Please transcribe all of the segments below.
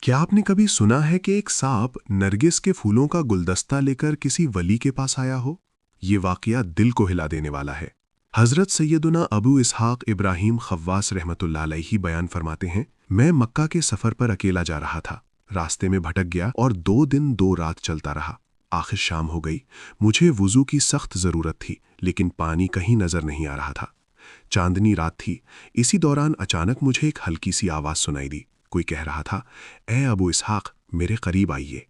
क्या आपने कभी सुना है कि एक सांप नरगिस के फूलों का गुलदस्ता लेकर किसी वली के पास आया हो? ये वाकया दिल को हिला देने वाला है। हजरत सैयदुना अबू इसहाक इब्राहिम खव्वास रहमतुल्लाह अलैहि बयान फरमाते हैं, मैं मक्का के सफर पर अकेला जा रहा था। रास्ते में भटक गया और 2 दिन 2 रात चलता रहा। आखिर शाम हो गई। मुझे वुजू की सख्त जरूरत थी, लेकिन पानी कहीं नजर नहीं आ रहा था। चांदनी रात थी। इसी दौरान अचानक मुझे एक हल्की सी आवाज सुनाई दी। कोई कह रहा था, ए अबू इसहाक, मेरे करीब आइए।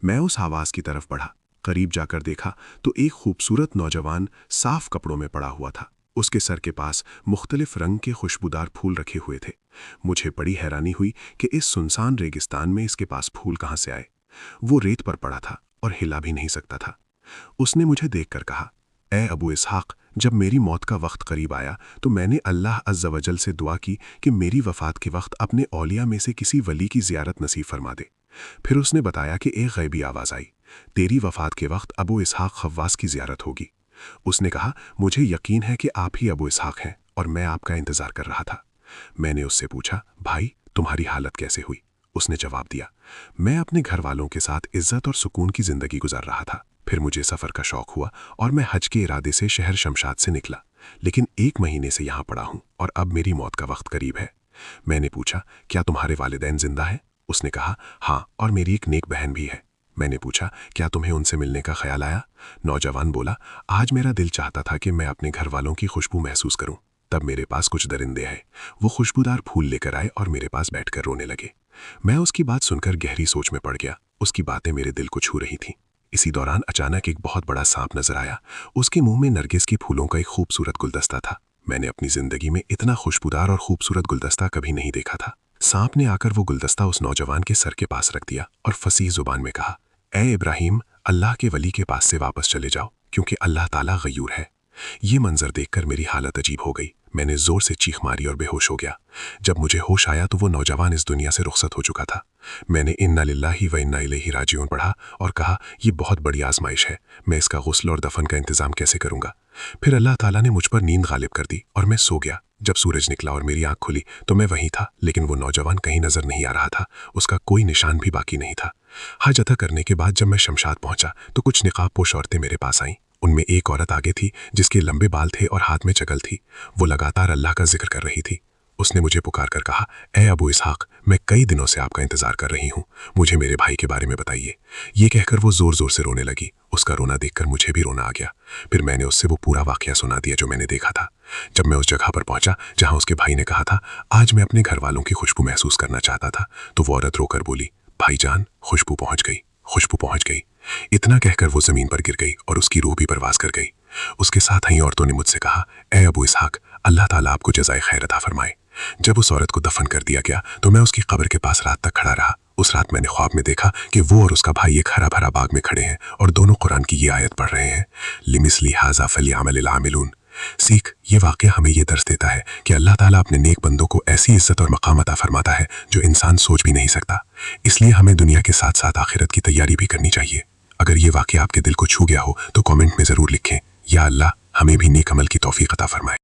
मैं उस आवाज की तरफ बढ़ा। करीब जाकर देखा तो एक खूबसूरत नौजवान साफ कपड़ों में पड़ा हुआ था। उसके सर के पास मुख्तलिफ रंग के खुशबूदार फूल रखे हुए थे। मुझे बड़ी हैरानी हुई कि इस सुनसान रेगिस्तान में इसके पास फूल कहाँ से आए। वो रेत पर पड़ा था और हिला भी नहीं सकता था। उसने मुझे देखकर कहा, ए अबू इसहाक, जब मेरी मौत का वक्त करीब आया तो मैंने अल्लाह अज़्ज़ा वजल से दुआ की कि मेरी वफ़ात के वक्त अपने औलिया में से किसी वली की ज़ियारत नसीब फरमा दे। फिर उसने बताया कि एक गैबी आवाज़ आई, तेरी वफ़ात के वक्त अबू इसहाक खव्वास की ज़ियारत होगी। उसने कहा, मुझे यकीन है कि आप ही अबू इसहाक हैं और मैं आपका इंतज़ार कर रहा था। मैंने उससे पूछा, भाई तुम्हारी हालत कैसे हुई? उसने जवाब दिया, मैं अपने घर वालों के साथ इज्जत और सुकून की ज़िंदगी गुजार रहा था। फिर मुझे सफ़र का शौक हुआ और मैं हज के इरादे से शहर शमशाद से निकला, लेकिन 1 महीने से यहाँ पड़ा हूँ और अब मेरी मौत का वक्त करीब है। मैंने पूछा, क्या तुम्हारे वालिदैन जिंदा हैं? उसने कहा, हाँ, और मेरी एक नेक बहन भी है। मैंने पूछा, क्या तुम्हें उनसे मिलने का ख्याल आया? नौजवान बोला, आज मेरा दिल चाहता था कि मैं अपने घर वालों की खुशबू महसूस करूं। तब मेरे पास कुछ दरिंदे हैं। वो खुशबूदार फूल लेकर आए और मेरे पास बैठकर रोने लगे। मैं उसकी बात सुनकर गहरी सोच में पड़ गया। उसकी बातें मेरे दिल को छू रही थीं। इसी दौरान अचानक एक बहुत बड़ा सांप नजर आया। उसके मुंह में नरगिस के फूलों का एक खूबसूरत गुलदस्ता था। मैंने अपनी जिंदगी में इतना खुशबूदार और खूबसूरत गुलदस्ता कभी नहीं देखा था। सांप ने आकर वो गुलदस्ता उस नौजवान के सर के पास रख दिया और फसीह जुबान में कहा, ए इब्राहिम, अल्लाह के वली के पास से वापस चले जाओ, क्योंकि अल्लाह ताला गयूर है। ये मंजर देखकर मेरी हालत अजीब हो गई। मैंने जोर से चीख मारी और बेहोश हो गया। जब मुझे होश आया तो वो नौजवान इस दुनिया से रुखसत हो चुका था। मैंने इन्ना लिल्लाहि व इन्ना इलैहि राजिऊन पढ़ा और कहा, ये बहुत बड़ी आजमाइश है, मैं इसका गुस्ल और दफन का इंतजाम कैसे करूंगा? फिर अल्लाह ताला ने मुझ पर नींद गालिब कर दी और मैं सो गया। जब सूरज निकला और मेरी आंख खुली तो मैं वहीं था, लेकिन वो नौजवान कहीं नजर नहीं आ रहा था। उसका कोई निशान भी बाकी नहीं था। हज अदा करने के बाद जब मैं शमशाद पहुंचा तो कुछ निकाब पोश औरतें मेरे पास आईं। उनमें एक औरत आगे थी जिसके लंबे बाल थे और हाथ में चगल थी। वो लगातार अल्लाह का जिक्र कर रही थी। उसने मुझे पुकार कर कहा, ए अबू इसहाक, मैं कई दिनों से आपका इंतजार कर रही हूँ, मुझे मेरे भाई के बारे में बताइए। ये कहकर वो जोर जोर से रोने लगी। उसका रोना देखकर मुझे भी रोना आ गया। फिर मैंने उससे वो पूरा वाकया सुना दिया जो मैंने देखा था। जब मैं उस जगह पर पहुंचा जहां उसके भाई ने कहा था, आज मैं अपने घर वालों की खुशबू महसूस करना चाहता था, तो वो औरत रोकर बोली, भाईजान, खुशबू पहुंच गई, खुशबू पहुंच गई। इतना कहकर वो जमीन पर गिर गई और उसकी रूह भी परवाज कर गई। उसके साथ ही औरतों ने मुझसे कहा, ए अबू इसहाक, अल्लाह ताला आपको जज़ाए खैर अता फरमाए। जब उस औरत को दफन कर दिया गया तो मैं उसकी कब्र के पास रात तक खड़ा रहा। उस रात मैंने ख्वाब में देखा कि वो और उसका भाई एक हरा भरा बाग में खड़े हैं और दोनों कुरान की ये आयत पढ़ रहे हैं, लिमिस्ली हाज़ा फलियामलिल आमिलून। सीख, ये वाक़या हमें ये दर्श देता है कि अल्लाह ताला अपने नेक बंदों को ऐसी इज्जत और मकाम अता फरमाता है जो इंसान सोच भी नहीं सकता। इसलिए हमें दुनिया के साथ साथ आखिरत की तैयारी भी करनी चाहिए। अगर ये वाक़या आपके दिल को छू गया हो तो कमेंट में ज़रूर लिखें, या अल्लाह हमें भी नेक अमल की तौफीक अता फरमाए।